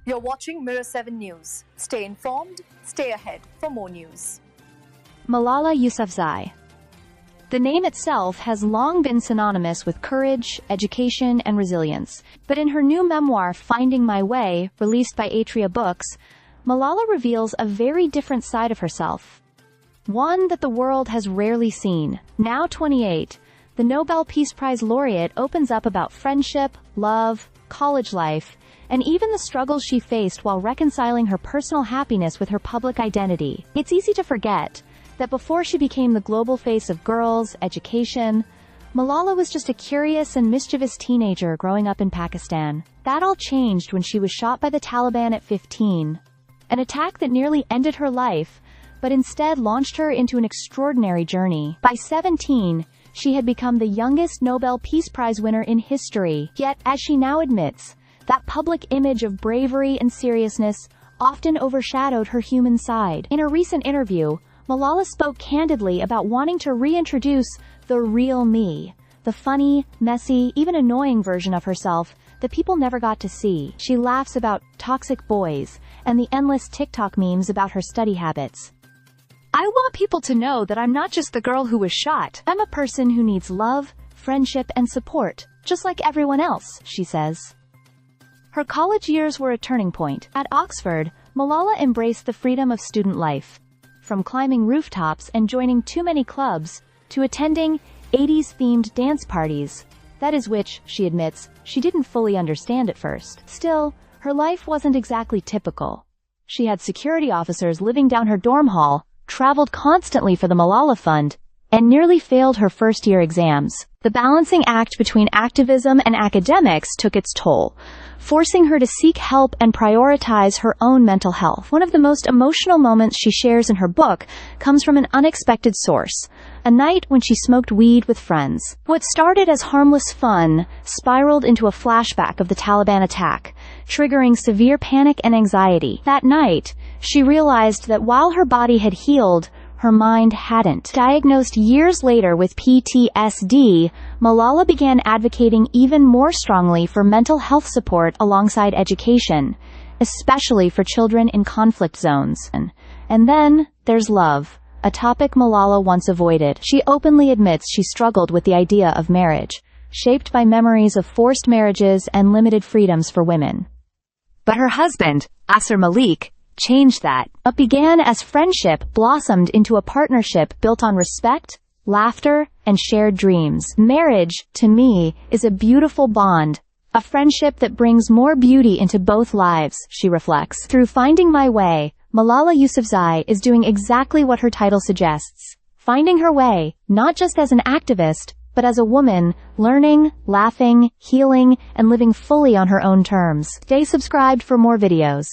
You're watching Mirror 7 News. Stay informed, stay ahead for more news. Malala Yousafzai. The name itself has long been synonymous with courage, education, and resilience. But in her new memoir, Finding My Way, released by Atria Books, Malala reveals a very different side of herself. One that the world has rarely seen. Now 28, the Nobel Peace Prize laureate opens up about friendship, love, college life, and even the struggles she faced while reconciling her personal happiness with her public identity. It's easy to forget that before she became the global face of girls, education, Malala was just a curious and mischievous teenager growing up in Pakistan. That all changed when she was shot by the Taliban at 15, an attack that nearly ended her life, but instead launched her into an extraordinary journey. By 17, she had become the youngest Nobel Peace Prize winner in history. Yet, as she now admits, that public image of bravery and seriousness often overshadowed her human side. In a recent interview, Malala spoke candidly about wanting to reintroduce the real me, the funny, messy, even annoying version of herself that people never got to see. She laughs about toxic boys and the endless TikTok memes about her study habits. I want people to know that I'm not just the girl who was shot. I'm a person who needs love, friendship, and support, just like everyone else, she says. Her college years were a turning point. At Oxford, Malala embraced the freedom of student life. From climbing rooftops and joining too many clubs, to attending 80s-themed dance parties, that is which, she admits, she didn't fully understand at first. Still, her life wasn't exactly typical. She had security officers living down her dorm hall, traveled constantly for the Malala Fund, and nearly failed her first-year exams. The balancing act between activism and academics took its toll, forcing her to seek help and prioritize her own mental health. One of the most emotional moments she shares in her book comes from an unexpected source, a night when she smoked weed with friends. What started as harmless fun spiraled into a flashback of the Taliban attack, triggering severe panic and anxiety. That night, she realized that while her body had healed, her mind hadn't. Diagnosed years later with PTSD, Malala began advocating even more strongly for mental health support alongside education, especially for children in conflict zones. And then, there's love, a topic Malala once avoided. She openly admits she struggled with the idea of marriage, shaped by memories of forced marriages and limited freedoms for women. But her husband, Asr Malik, changed that. What began as friendship blossomed into a partnership built on respect, laughter, and shared dreams. Marriage, to me, is a beautiful bond, a friendship that brings more beauty into both lives, she reflects. Through Finding My Way, Malala Yousafzai is doing exactly what her title suggests, finding her way, not just as an activist, but as a woman, learning, laughing, healing, and living fully on her own terms. Stay subscribed for more videos.